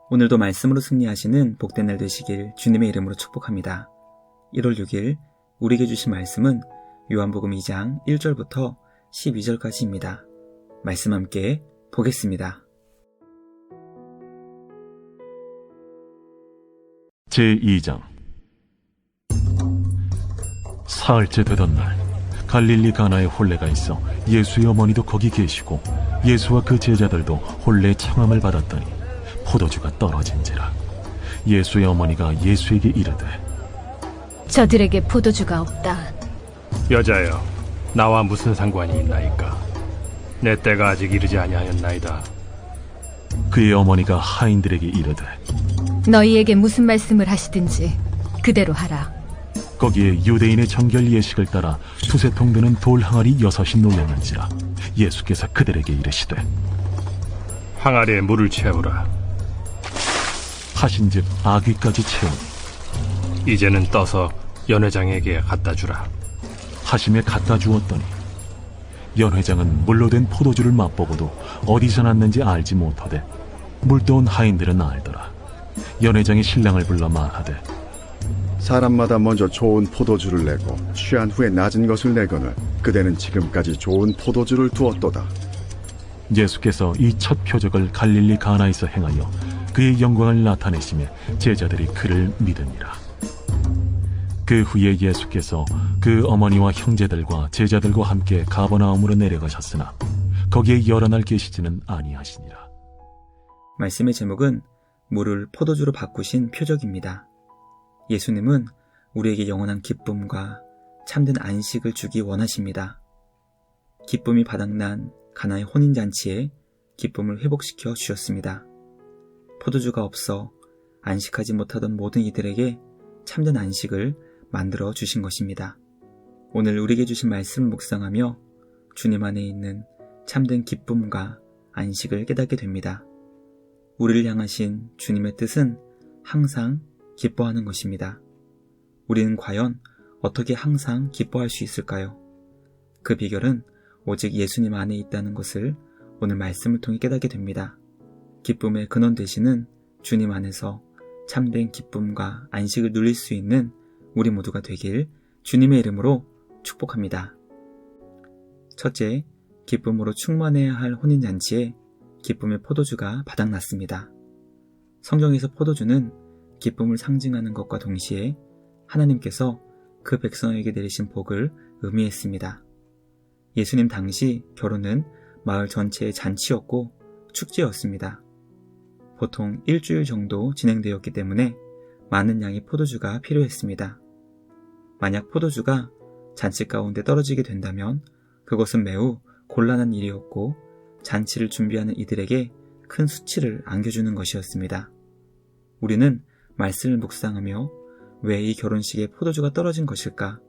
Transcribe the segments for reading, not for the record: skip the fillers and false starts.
오늘도 말씀으로 승리하시는 복된 날 되시길 주님의 이름으로 축복합니다. 1월 6일 우리에게 주신 말씀은 요한복음 2장 1절부터 12절까지입니다. 말씀 함께 보겠습니다. 제2장. 사흘째 되던 날 갈릴리 가나에 혼례가 있어 예수의 어머니도 거기 계시고 예수와 그 제자들도 혼례의 청함을 받았더니 포도주가 떨어진지라. 예수의 어머니가 예수에게 이르되 저들에게 포도주가 없다. 여자여, 나와 무슨 상관이 있나이까? 내 때가 아직 이르지 아니하였나이다. 그의 어머니가 하인들에게 이르되 너희에게 무슨 말씀을 하시든지 그대로 하라. 거기에 유대인의 정결 예식을 따라 두세 통 드는 돌 항아리 6이 놓였는지라. 예수께서 그들에게 이르시되 항아리에 물을 채우라. 하신즉 아귀까지 채우니 이제는 떠서 연회장에게 갖다 주라. 하심에 갖다 주었더니 연회장은 물로 된 포도주를 맛보고도 어디서 났는지 알지 못하되 물떠온 하인들은 알더라. 연회장이 신랑을 불러 말하되 사람마다 먼저 좋은 포도주를 내고 취한 후에 낮은 것을 내거늘 그대는 지금까지 좋은 포도주를 두었도다. 예수께서 이 첫 표적을 갈릴리 가나에서 행하여 그의 영광을 나타내시며 제자들이 그를 믿으니라. 그 후에 예수께서 그 어머니와 형제들과 제자들과 함께 가버나움으로 내려가셨으나 거기에 여러 날 계시지는 아니하시니라. 말씀의 제목은 물을 포도주로 바꾸신 표적입니다. 예수님은 우리에게 영원한 기쁨과 참된 안식을 주기 원하십니다. 기쁨이 바닥난 가나의 혼인잔치에 기쁨을 회복시켜 주셨습니다. 포도주가 없어 안식하지 못하던 모든 이들에게 참된 안식을 만들어 주신 것입니다. 오늘 우리에게 주신 말씀을 묵상하며 주님 안에 있는 참된 기쁨과 안식을 깨닫게 됩니다. 우리를 향하신 주님의 뜻은 항상 기뻐하는 것입니다. 우리는 과연 어떻게 항상 기뻐할 수 있을까요? 그 비결은 오직 예수님 안에 있다는 것을 오늘 말씀을 통해 깨닫게 됩니다. 기쁨의 근원 되시는 주님 안에서 참된 기쁨과 안식을 누릴 수 있는 우리 모두가 되길 주님의 이름으로 축복합니다. 첫째, 기쁨으로 충만해야 할 혼인잔치에 기쁨의 포도주가 바닥났습니다. 성경에서 포도주는 기쁨을 상징하는 것과 동시에 하나님께서 그 백성에게 내리신 복을 의미했습니다. 예수님 당시 결혼은 마을 전체의 잔치였고 축제였습니다. 보통 일주일 정도 진행되었기 때문에 많은 양의 포도주가 필요했습니다. 만약 포도주가 잔치 가운데 떨어지게 된다면 그것은 매우 곤란한 일이었고 잔치를 준비하는 이들에게 큰 수치를 안겨주는 것이었습니다. 우리는 말씀을 묵상하며 왜 이 결혼식에 포도주가 떨어진 것일까?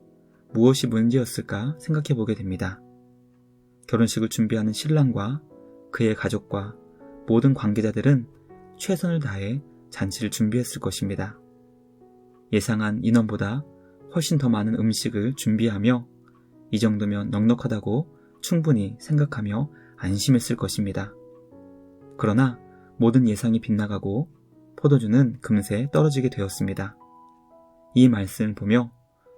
무엇이 문제였을까 생각해 보게 됩니다. 결혼식을 준비하는 신랑과 그의 가족과 모든 관계자들은 최선을 다해 잔치를 준비했을 것입니다. 예상한 인원보다 훨씬 더 많은 음식을 준비하며 이 정도면 넉넉하다고 충분히 생각하며 안심했을 것입니다. 그러나 모든 예상이 빗나가고 포도주는 금세 떨어지게 되었습니다. 이 말씀을 보며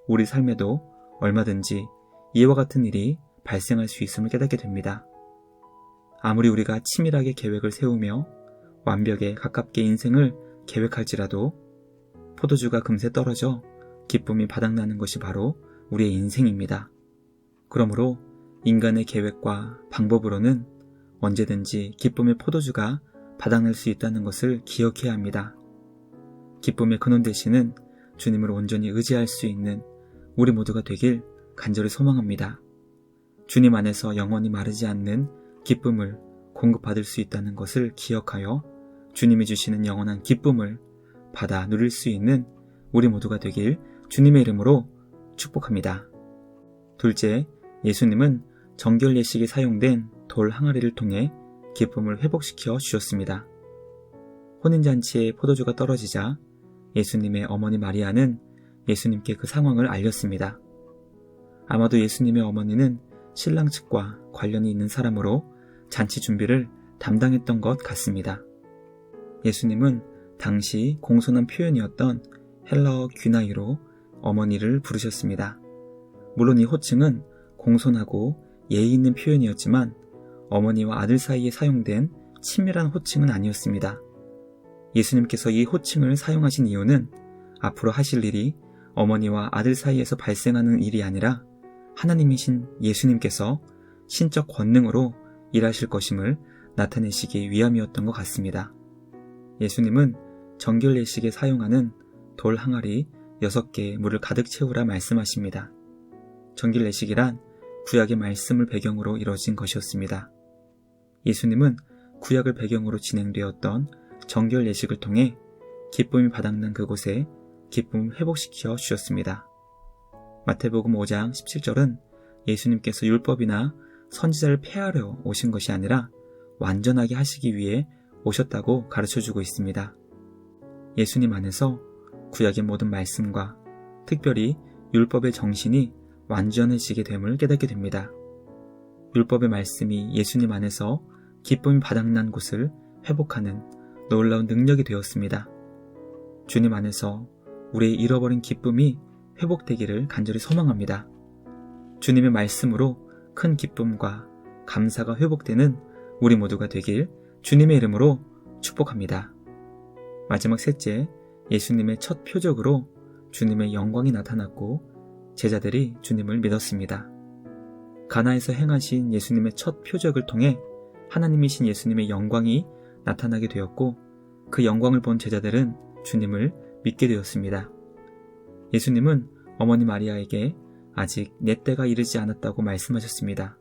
우리 삶에도 얼마든지 이와 같은 일이 발생할 수 있음을 깨닫게 됩니다. 아무리 우리가 치밀하게 계획을 세우며 완벽에 가깝게 인생을 계획할지라도 포도주가 금세 떨어져 기쁨이 바닥나는 것이 바로 우리의 인생입니다. 그러므로 인간의 계획과 방법으로는 언제든지 기쁨의 포도주가 바닥날 수 있다는 것을 기억해야 합니다. 기쁨의 근원 되시는 주님을 온전히 의지할 수 있는 우리 모두가 되길 간절히 소망합니다. 주님 안에서 영원히 마르지 않는 기쁨을 공급받을 수 있다는 것을 기억하여 주님이 주시는 영원한 기쁨을 받아 누릴 수 있는 우리 모두가 되길 주님의 이름으로 축복합니다. 둘째, 예수님은 정결 예식에 사용된 돌 항아리를 통해 기쁨을 회복시켜 주셨습니다. 혼인잔치에 포도주가 떨어지자 예수님의 어머니 마리아는 예수님께 그 상황을 알렸습니다. 아마도 예수님의 어머니는 신랑 측과 관련이 있는 사람으로 잔치 준비를 담당했던 것 같습니다. 예수님은 당시 공손한 표현이었던 헬라어 귀나이로 어머니를 부르셨습니다. 물론 이 호칭은 공손하고 예의 있는 표현이었지만 어머니와 아들 사이에 사용된 친밀한 호칭은 아니었습니다. 예수님께서 이 호칭을 사용하신 이유는 앞으로 하실 일이 어머니와 아들 사이에서 발생하는 일이 아니라 하나님이신 예수님께서 신적 권능으로 일하실 것임을 나타내시기 위함이었던 것 같습니다. 예수님은 정결례식에 사용하는 돌 항아리 6개의 물을 가득 채우라 말씀하십니다. 정결례식이란 구약의 말씀을 배경으로 이루어진 것이었습니다. 예수님은 구약을 배경으로 진행되었던 정결례식을 통해 기쁨이 바닥난 그곳에 기쁨을 회복시켜 주셨습니다. 마태복음 5장 17절은 예수님께서 율법이나 선지자를 폐하려 오신 것이 아니라 완전하게 하시기 위해 오셨다고 가르쳐주고 있습니다. 예수님 안에서 구약의 모든 말씀과 특별히 율법의 정신이 완전해지게 됨을 깨닫게 됩니다. 율법의 말씀이 예수님 안에서 기쁨이 바닥난 곳을 회복하는 놀라운 능력이 되었습니다. 주님 안에서 우리의 잃어버린 기쁨이 회복되기를 간절히 소망합니다. 주님의 말씀으로 큰 기쁨과 감사가 회복되는 우리 모두가 되길 주님의 이름으로 축복합니다. 마지막 셋째, 예수님의 첫 표적으로 주님의 영광이 나타났고 제자들이 주님을 믿었습니다. 가나에서 행하신 예수님의 첫 표적을 통해 하나님이신 예수님의 영광이 나타나게 되었고 그 영광을 본 제자들은 주님을 믿게 되었습니다. 예수님은 어머니 마리아에게 아직 내 때가 이르지 않았다고 말씀하셨습니다.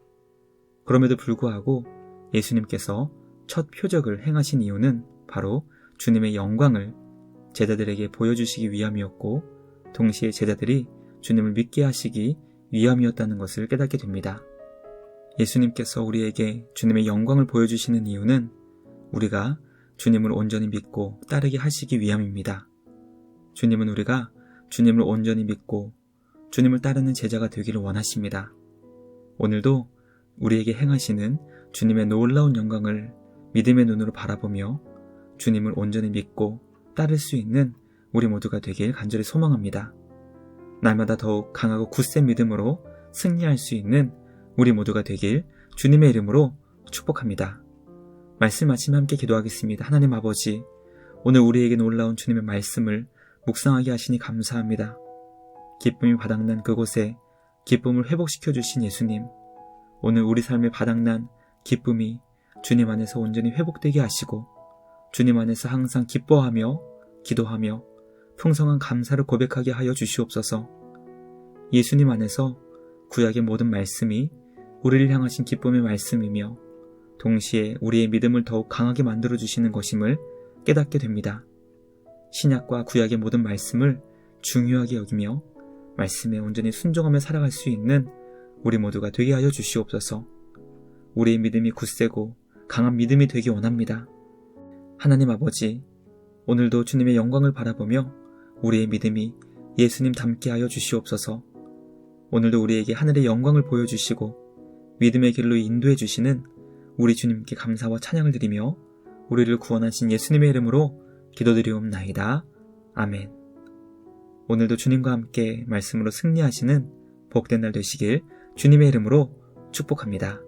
그럼에도 불구하고 예수님께서 첫 표적을 행하신 이유는 바로 주님의 영광을 제자들에게 보여주시기 위함이었고 동시에 제자들이 주님을 믿게 하시기 위함이었다는 것을 깨닫게 됩니다. 예수님께서 우리에게 주님의 영광을 보여주시는 이유는 우리가 주님을 온전히 믿고 따르게 하시기 위함입니다. 주님은 우리가 주님을 온전히 믿고 주님을 따르는 제자가 되기를 원하십니다. 오늘도 우리에게 행하시는 주님의 놀라운 영광을 믿음의 눈으로 바라보며 주님을 온전히 믿고 따를 수 있는 우리 모두가 되길 간절히 소망합니다. 날마다 더욱 강하고 굳센 믿음으로 승리할 수 있는 우리 모두가 되길 주님의 이름으로 축복합니다. 말씀 마치며 함께 기도하겠습니다. 하나님 아버지, 오늘 우리에게 놀라운 주님의 말씀을 묵상하게 하시니 감사합니다. 기쁨이 바닥난 그곳에 기쁨을 회복시켜 주신 예수님, 오늘 우리 삶에 바닥난 기쁨이 주님 안에서 온전히 회복되게 하시고 주님 안에서 항상 기뻐하며 기도하며 풍성한 감사를 고백하게 하여 주시옵소서. 예수님 안에서 구약의 모든 말씀이 우리를 향하신 기쁨의 말씀이며 동시에 우리의 믿음을 더욱 강하게 만들어주시는 것임을 깨닫게 됩니다. 신약과 구약의 모든 말씀을 중요하게 여기며 말씀에 온전히 순종하며 살아갈 수 있는 우리 모두가 되게 하여 주시옵소서. 우리의 믿음이 굳세고 강한 믿음이 되기 원합니다. 하나님 아버지, 오늘도 주님의 영광을 바라보며 우리의 믿음이 예수님 닮게 하여 주시옵소서. 오늘도 우리에게 하늘의 영광을 보여주시고 믿음의 길로 인도해 주시는 우리 주님께 감사와 찬양을 드리며 우리를 구원하신 예수님의 이름으로 기도드리옵나이다. 아멘. 오늘도 주님과 함께 말씀으로 승리하시는 복된 날 되시길 주님의 이름으로 축복합니다.